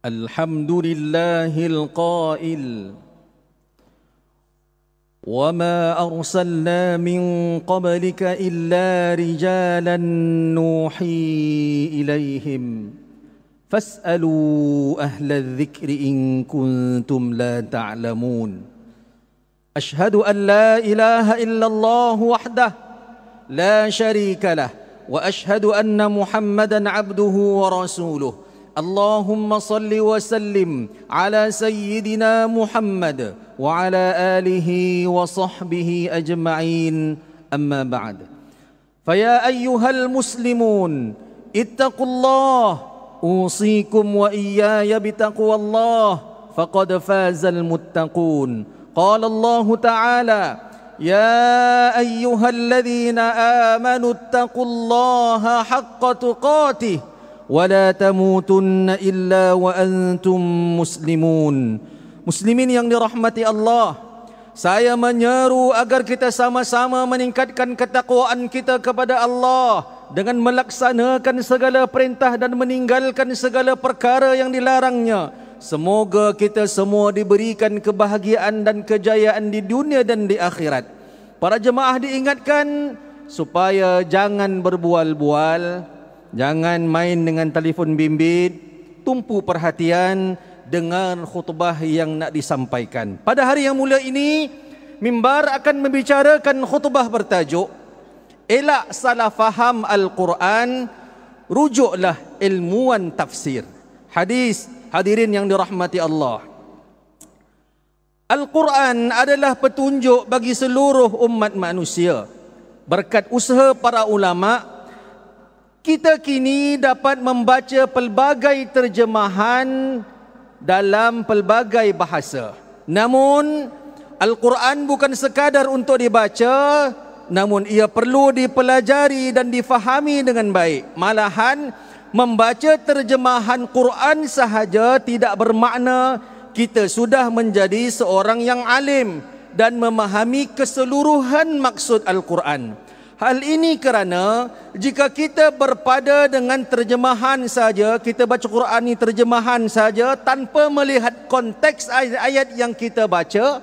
الحمد لله القائل وما أرسلنا من قبلك إلا رجالا نوحي إليهم فاسألوا أهل الذكر إن كنتم لا تعلمون أشهد أن لا إله إلا الله وحده لا شريك له وأشهد أن محمدا عبده ورسوله اللهم صل وسلم على سيدنا محمد وعلى آله وصحبه أجمعين أما بعد فيا أيها المسلمون اتقوا الله أوصيكم وإياي بتقوى الله فقد فاز المتقون قال الله تعالى يا أيها الذين آمنوا اتقوا الله حق تقاته ولا تموتن إلا وأنتم مسلمون. Muslimin yang dirahmati Allah, saya menyeru agar kita sama-sama meningkatkan ketakwaan kita kepada Allah dengan melaksanakan segala perintah dan meninggalkan segala perkara yang dilarangnya. Semoga kita semua diberikan kebahagiaan dan kejayaan di dunia dan di akhirat. Para jemaah diingatkan supaya jangan berbual-bual, jangan main dengan telefon bimbit, tumpu perhatian dengan khutbah yang nak disampaikan. Pada hari yang mulia ini, mimbar akan membicarakan khutbah bertajuk Elak Salah Faham Al-Quran, rujuklah ilmuwan tafsir. Hadis, hadirin yang dirahmati Allah. Al-Quran adalah petunjuk bagi seluruh umat manusia. Berkat usaha para ulama, kita kini dapat membaca pelbagai terjemahan dalam pelbagai bahasa. Namun Al-Quran bukan sekadar untuk dibaca, namun ia perlu dipelajari dan difahami dengan baik. Malahan membaca terjemahan Quran sahaja tidak bermakna kita sudah menjadi seorang yang alim dan memahami keseluruhan maksud Al-Quran. Hal ini kerana jika kita berpada dengan terjemahan saja, kita baca Quran ni terjemahan saja tanpa melihat konteks ayat-ayat yang kita baca,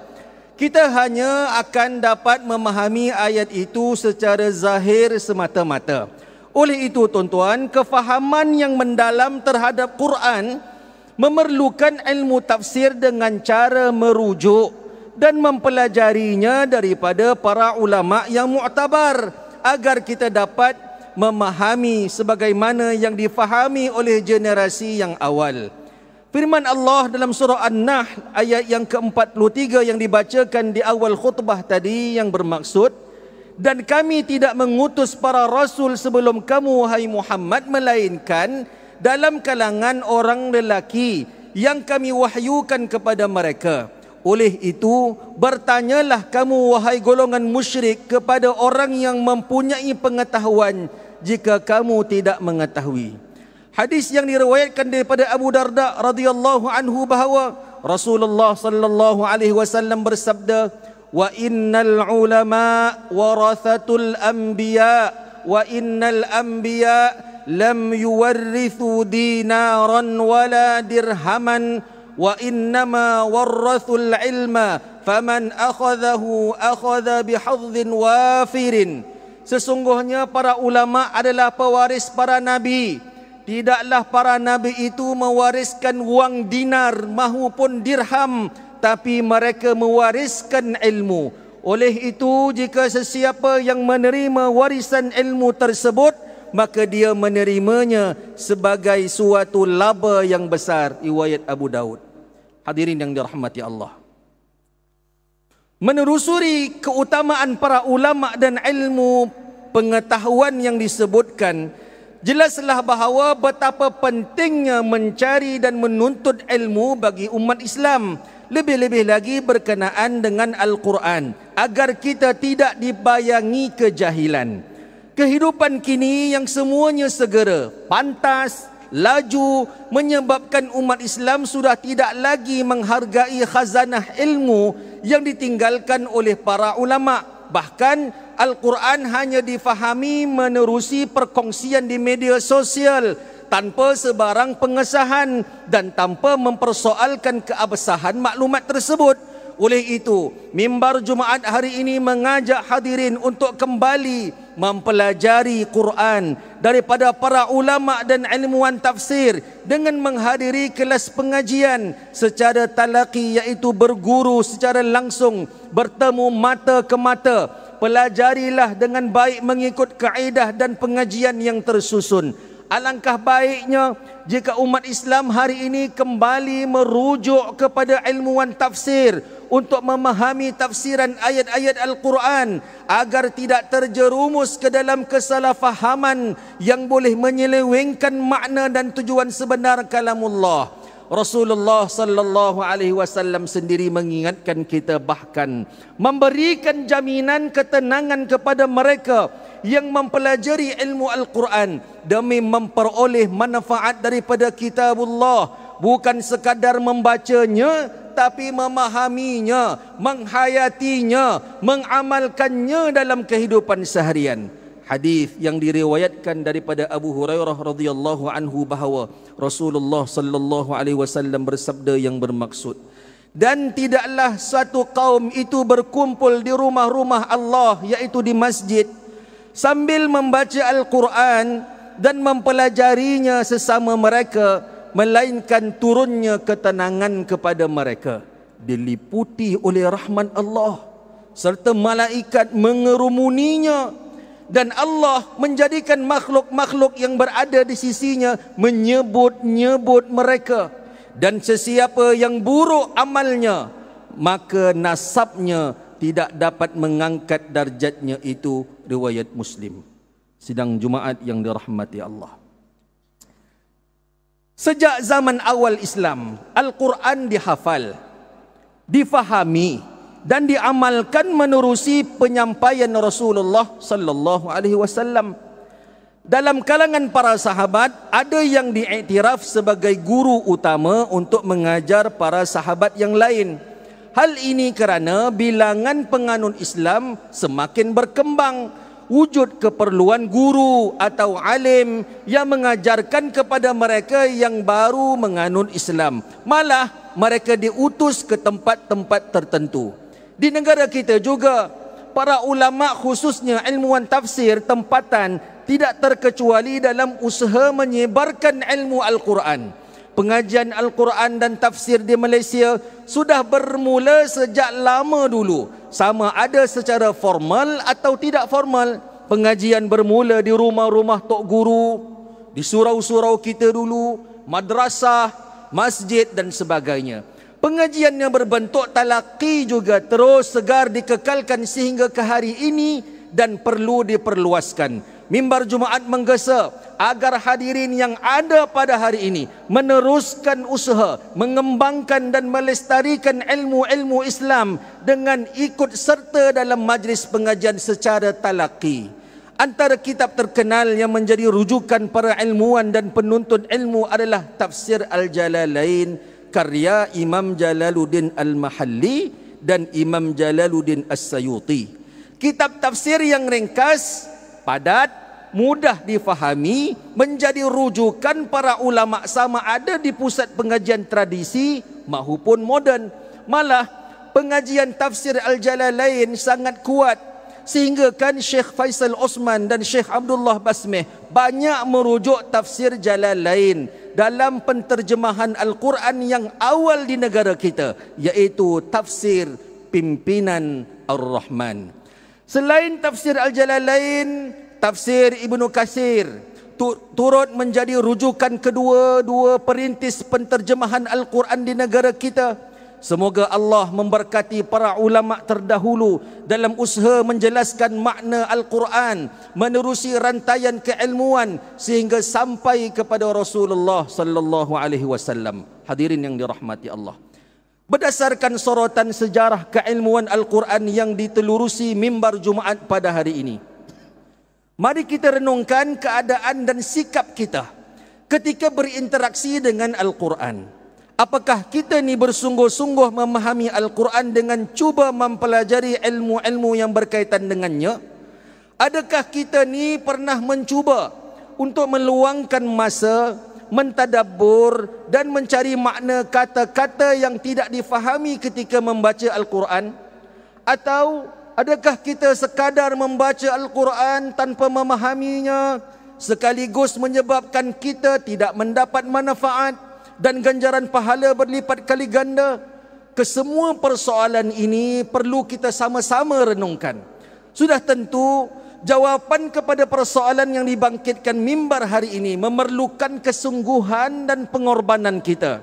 kita hanya akan dapat memahami ayat itu secara zahir semata-mata. Oleh itu tuan-tuan, kefahaman yang mendalam terhadap Quran memerlukan ilmu tafsir dengan cara merujuk dan mempelajarinya daripada para ulama yang mu'tabar, agar kita dapat memahami sebagaimana yang difahami oleh generasi yang awal. Firman Allah dalam surah An-Nahl ayat yang ke-43 yang dibacakan di awal khutbah tadi yang bermaksud, dan kami tidak mengutus para rasul sebelum kamu wahai Muhammad, melainkan dalam kalangan orang lelaki yang kami wahyukan kepada mereka. Oleh itu, bertanyalah kamu wahai golongan musyrik kepada orang yang mempunyai pengetahuan jika kamu tidak mengetahui. Hadis yang diriwayatkan daripada Abu Darda radhiyallahu anhu bahawa Rasulullah sallallahu alaihi wasallam bersabda, "Wa innal ulama warathatul anbiya wa innal anbiya lam yuwarrithu dinaran wala dirhaman wa innama warrathul ilma faman akhadhahu akhadha bihadhin wafirin." Sesungguhnya para ulama adalah pewaris para nabi. Tidaklah para nabi itu mewariskan wang dinar mahupun dirham, tapi mereka mewariskan ilmu. Oleh itu, jika sesiapa yang menerima warisan ilmu tersebut, maka dia menerimanya sebagai suatu laba yang besar. Riwayat Abu Daud. Hadirin yang dirahmati Allah, menelusuri keutamaan para ulama dan ilmu pengetahuan yang disebutkan, jelaslah bahawa betapa pentingnya mencari dan menuntut ilmu bagi umat Islam, lebih-lebih lagi berkenaan dengan Al-Quran, agar kita tidak dibayangi kejahilan. Kehidupan kini yang semuanya segera, pantas, laju, menyebabkan umat Islam sudah tidak lagi menghargai khazanah ilmu yang ditinggalkan oleh para ulama. Bahkan Al-Quran hanya difahami menerusi perkongsian di media sosial tanpa sebarang pengesahan dan tanpa mempersoalkan keabsahan maklumat tersebut. Oleh itu, mimbar Jumaat hari ini mengajak hadirin untuk kembali mempelajari Quran daripada para ulama dan ilmuwan tafsir dengan menghadiri kelas pengajian secara talaqi, iaitu berguru secara langsung, bertemu mata ke mata. Pelajarilah dengan baik mengikut kaedah dan pengajian yang tersusun. Alangkah baiknya jika umat Islam hari ini kembali merujuk kepada ilmuwan tafsir untuk memahami tafsiran ayat-ayat Al-Quran agar tidak terjerumus ke dalam kesalahfahaman yang boleh menyelewengkan makna dan tujuan sebenar kalamullah. Rasulullah sallallahu alaihi wasallam sendiri mengingatkan kita, bahkan memberikan jaminan ketenangan kepada mereka yang mempelajari ilmu Al-Quran demi memperoleh manfaat daripada kitabullah, bukan sekadar membacanya tapi memahaminya, menghayatinya, mengamalkannya dalam kehidupan seharian. Hadis yang diriwayatkan daripada Abu Hurairah radhiyallahu anhu bahawa Rasulullah sallallahu alaihi wasallam bersabda yang bermaksud, dan tidaklah satu kaum itu berkumpul di rumah-rumah Allah, iaitu di masjid, sambil membaca Al-Quran dan mempelajarinya sesama mereka, melainkan turunnya ketenangan kepada mereka, diliputi oleh rahmat Allah serta malaikat mengerumuninya, dan Allah menjadikan makhluk-makhluk yang berada di sisinya menyebut-nyebut mereka. Dan sesiapa yang buruk amalnya, maka nasabnya tidak dapat mengangkat darjatnya. Itu riwayat Muslim. Sidang Jumaat yang dirahmati Allah, sejak zaman awal Islam, Al-Quran dihafal, difahami dan diamalkan menerusi penyampaian Rasulullah sallallahu alaihi wasallam. Dalam kalangan para sahabat ada yang diiktiraf sebagai guru utama untuk mengajar para sahabat yang lain. Hal ini kerana bilangan penganut Islam semakin berkembang, wujud keperluan guru atau alim yang mengajarkan kepada mereka yang baru menganut Islam. Malah mereka diutus ke tempat-tempat tertentu. Di negara kita juga, para ulama khususnya ilmuwan tafsir tempatan tidak terkecuali dalam usaha menyebarkan ilmu Al-Quran. Pengajian Al-Quran dan tafsir di Malaysia sudah bermula sejak lama dulu, sama ada secara formal atau tidak formal. Pengajian bermula di rumah-rumah tok guru, di surau-surau kita dulu, madrasah, masjid dan sebagainya. Pengajian yang berbentuk talaqi juga terus segar dikekalkan sehingga ke hari ini dan perlu diperluaskan. Mimbar Jumaat menggesa agar hadirin yang ada pada hari ini meneruskan usaha mengembangkan dan melestarikan ilmu-ilmu Islam dengan ikut serta dalam majlis pengajian secara talaqi. Antara kitab terkenal yang menjadi rujukan para ilmuwan dan penuntut ilmu adalah Tafsir Al-Jalalain karya Imam Jalaluddin Al-Mahalli dan Imam Jalaluddin As-Sayuti. Kitab tafsir yang ringkas, padat, mudah difahami, menjadi rujukan para ulama sama ada di pusat pengajian tradisi maupun moden. Malah pengajian Tafsir Al-Jalalain sangat kuat sehingga kan Syekh Faisal Osman dan Syekh Abdullah Basmeh banyak merujuk Tafsir Jalalain dalam penterjemahan Al-Quran yang awal di negara kita, iaitu Tafsir Pimpinan Ar-Rahman. Selain Tafsir Al-Jalalain, Tafsir Ibnu Katsir turut menjadi rujukan kedua-dua perintis penterjemahan Al-Quran di negara kita. Semoga Allah memberkati para ulama terdahulu dalam usaha menjelaskan makna Al-Quran menerusi rantaian keilmuan sehingga sampai kepada Rasulullah sallallahu alaihi wasallam. Hadirin yang dirahmati Allah, berdasarkan sorotan sejarah keilmuan Al-Quran yang ditelurusi mimbar Jumaat pada hari ini, mari kita renungkan keadaan dan sikap kita ketika berinteraksi dengan Al-Quran. Apakah kita ni bersungguh-sungguh memahami Al-Quran dengan cuba mempelajari ilmu-ilmu yang berkaitan dengannya? Adakah kita ni pernah mencuba untuk meluangkan masa mentadabbur dan mencari makna kata-kata yang tidak difahami ketika membaca Al-Quran? Atau adakah kita sekadar membaca Al-Quran tanpa memahaminya, sekaligus menyebabkan kita tidak mendapat manfaat dan ganjaran pahala berlipat kali ganda? Kesemua persoalan ini perlu kita sama-sama renungkan. Sudah tentu jawapan kepada persoalan yang dibangkitkan mimbar hari ini memerlukan kesungguhan dan pengorbanan kita.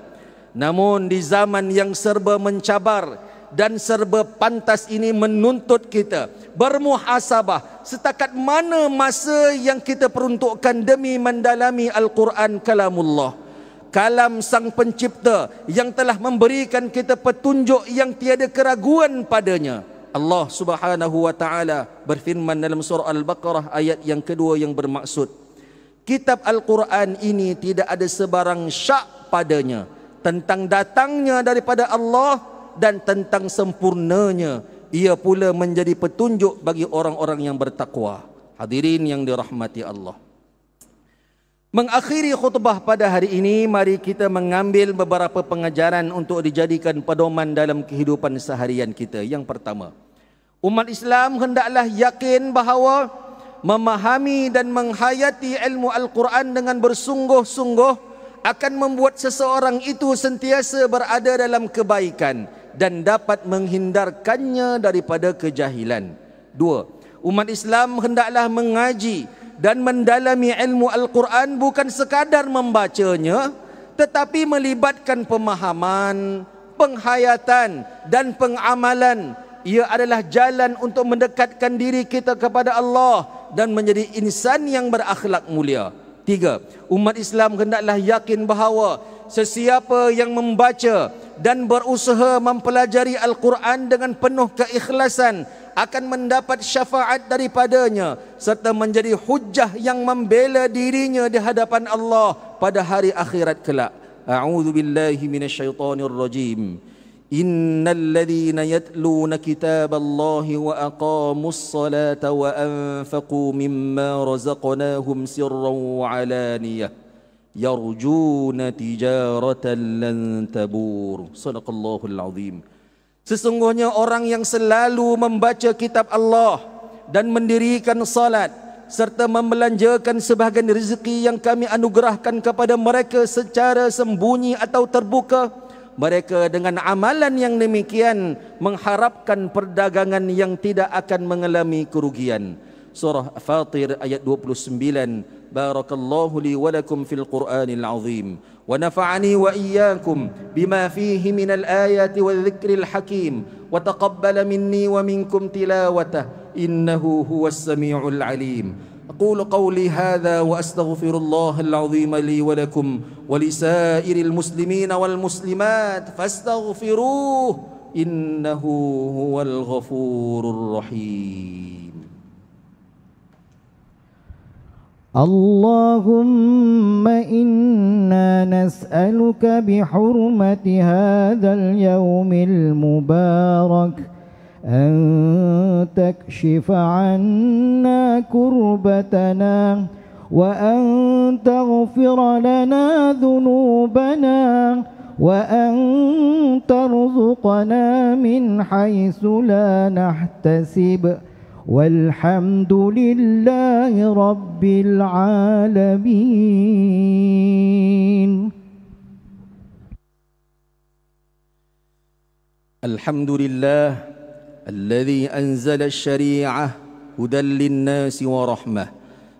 Namun di zaman yang serba mencabar dan serba pantas ini menuntut kita bermuhasabah setakat mana masa yang kita peruntukkan demi mendalami Al-Quran kalamullah, kalam Sang Pencipta yang telah memberikan kita petunjuk yang tiada keraguan padanya. Allah Subhanahu wa taala berfirman dalam surah Al-Baqarah ayat yang kedua yang bermaksud, kitab Al-Quran ini tidak ada sebarang syak padanya tentang datangnya daripada Allah dan tentang sempurnanya. Ia pula menjadi petunjuk bagi orang-orang yang bertakwa. Hadirin yang dirahmati Allah. Mengakhiri khutbah pada hari ini, mari kita mengambil beberapa pengajaran untuk dijadikan pedoman dalam kehidupan seharian kita. Yang pertama, umat Islam hendaklah yakin bahawa memahami dan menghayati ilmu Al-Quran dengan bersungguh-sungguh akan membuat seseorang itu sentiasa berada dalam kebaikan dan dapat menghindarkannya daripada kejahilan. Dua, umat Islam hendaklah mengaji dan mendalami ilmu Al-Quran bukan sekadar membacanya, tetapi melibatkan pemahaman, penghayatan dan pengamalan. Ia adalah jalan untuk mendekatkan diri kita kepada Allah dan menjadi insan yang berakhlak mulia. Tiga, umat Islam hendaklah yakin bahawa sesiapa yang membaca dan berusaha mempelajari Al-Quran dengan penuh keikhlasan akan mendapat syafaat daripadanya serta menjadi hujjah yang membela dirinya di hadapan Allah pada hari akhirat kelak. A'udzu billahi minasyaitonir rajim. Innal ladzina yatluna kitaballahi wa aqamus salata wa anfaqu mimma razaqnahum sirran wa alaniyah yarjuna tijaratan lan tabur. Shadaqallahul azim. Sesungguhnya orang yang selalu membaca kitab Allah dan mendirikan salat serta membelanjakan sebahagian rezeki yang kami anugerahkan kepada mereka secara sembunyi atau terbuka, mereka dengan amalan yang demikian mengharapkan perdagangan yang tidak akan mengalami kerugian. Surah Fatir ayat 29. Barakallahu li wa lakum fil Qur'anil azim. ونفعني وإياكم بما فيه من الآيات والذكر الحكيم وتقبل مني ومنكم تلاوته إنه هو السميع العليم. أقول قولي هذا وأستغفر الله العظيم لي ولكم ولسائر المسلمين والمسلمات فاستغفروه إنه هو الغفور الرحيم. اللهم إنا نسألك بحرمة هذا اليوم المبارك أن تكشف عنا كربتنا وأن تغفر لنا ذنوبنا وأن ترزقنا من حيث لا نحتسب والحمد لله رب العالمين. الحمد لله الذي أنزل الشريعة هدى للناس ورحمة.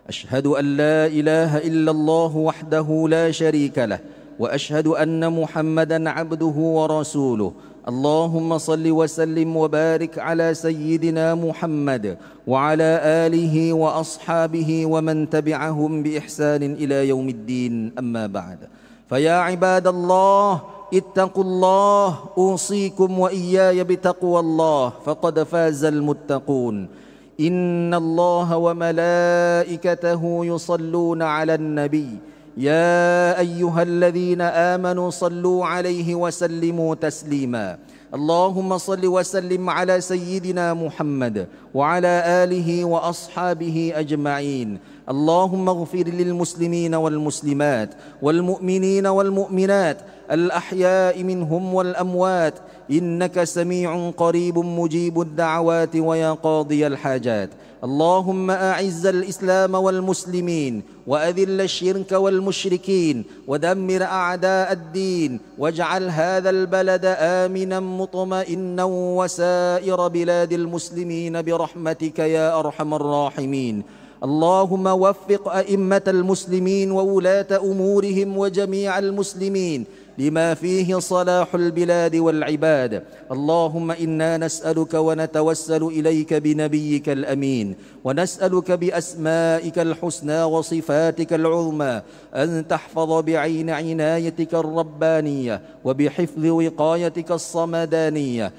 أشهد أن لا إله إلا الله وحده لا شريك له وأشهد أن محمدا عبده ورسوله. اللهم صل وسلم وبارك على سيدنا محمد وعلى آله وأصحابه ومن تبعهم بإحسان إلى يوم الدين. أما بعد، فيا عباد الله اتقوا الله، أوصيكم وإياي بتقوى الله فقد فاز المتقون. إن الله وملائكته يصلون على النبي يا أيها الذين آمنوا صلوا عليه وسلموا تسليما. اللهم صل وسلم على سيدنا محمد وعلى آله وأصحابه أجمعين. اللهم اغفر للمسلمين والمسلمات والمؤمنين والمؤمنات الأحياء منهم والأموات إنك سميع قريب مجيب الدعوات ويا قاضي الحاجات. اللهم أعز الإسلام والمسلمين وأذل الشرك والمشركين ودمر أعداء الدين واجعل هذا البلد آمنا مطمئنا وسائر بلاد المسلمين برحمتك يا أرحم الراحمين. اللهم وفق أئمة المسلمين وولاة أمورهم وجميع المسلمين لما فيه صلاح البلاد والعباد. اللهم إنا نسألك ونتوسل إليك بنبيك الأمين ونسألك بأسمائك الحسنى وصفاتك العظمى أن تحفظ بعين عنايتك الربانية وبحفظ وقايتك الصمدانية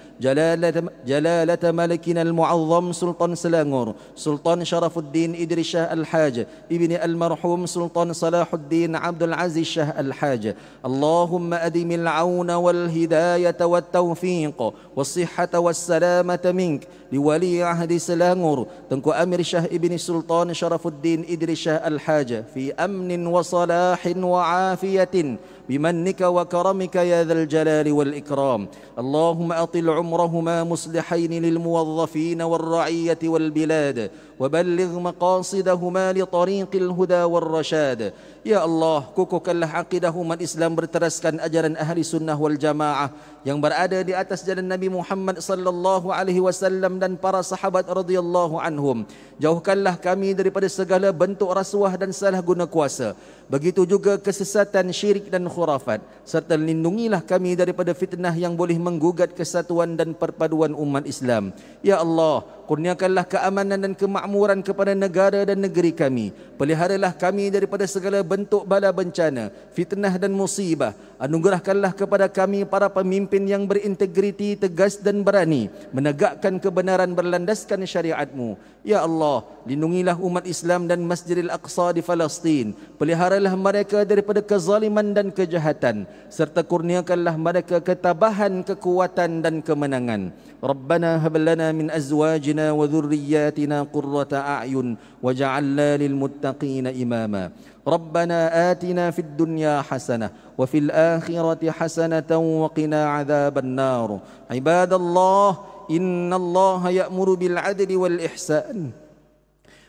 جلالة ملكنا المعظم سلطان سلانغور سلطان شرف الدين إدريس شاه الحاج ابن المرحوم سلطان صلاح الدين عبد العزيز شاه الحاج. اللهم أدم العون والهداية والتوفيق والصحة والسلامة منك لولي عهد سلانغور تنكو أمير شاه ابن سلطان شرف الدين إدريس شاه الحاج في أمن وصلاح وعافية بمنك وكرمك يا ذا الجلال والإكرام. اللهم أطل عمرهما مصلحين للموظفين والرعية والبلاد وبلغ مقاصدهما لطريق الهدى والرشاد. Ya Allah, kukuhkanlah akidah Islam berteraskan ajaran ahli sunnah wal jamaah yang berada di atas jalan Nabi Muhammad sallallahu alaihi wasallam dan para sahabat radhiyallahu anhum. Jauhkanlah kami daripada segala bentuk rasuah dan salah guna kuasa. Begitu juga kesesatan, syirik dan khurafat. Serta lindungilah kami daripada fitnah yang boleh menggugat kesatuan dan perpaduan umat Islam. Ya Allah, kurniakanlah keamanan dan kemakmuran kepada negara dan negeri kami. Peliharalah kami daripada segala bentuk bala bencana, fitnah dan musibah. Anugerahkanlah kepada kami para pemimpin yang berintegriti, tegas dan berani menegakkan kebenaran berlandaskan syariat-Mu. Ya Allah, lindungilah umat Islam dan Masjidil Aqsa di Palestin. Peliharalah mereka daripada kezaliman dan kejahatan, serta kurniakanlah mereka ketabahan, kekuatan dan kemenangan. Rabbana hab lana min azwajina wa dhurriyyatina qurrata a'yun waj'alna lil muttaqina imama. ربنا آتنا في الدنيا حسنة وفي الآخرة حسنة وقنا عذاب النار. عباد الله، إن الله يأمر بالعدل والإحسان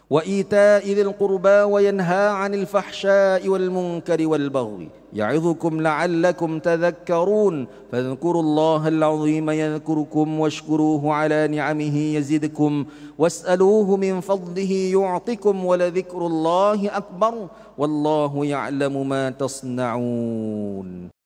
وإيتاء ذي القربى وينهى عن الفحشاء والمنكر والبغي يعظكم لعلكم تذكرون. فاذكروا الله العظيم يذكركم واشكروه على نعمه يزدكم واسألوه من فضله يعطكم ولذكر الله أكبر والله يعلم ما تصنعون.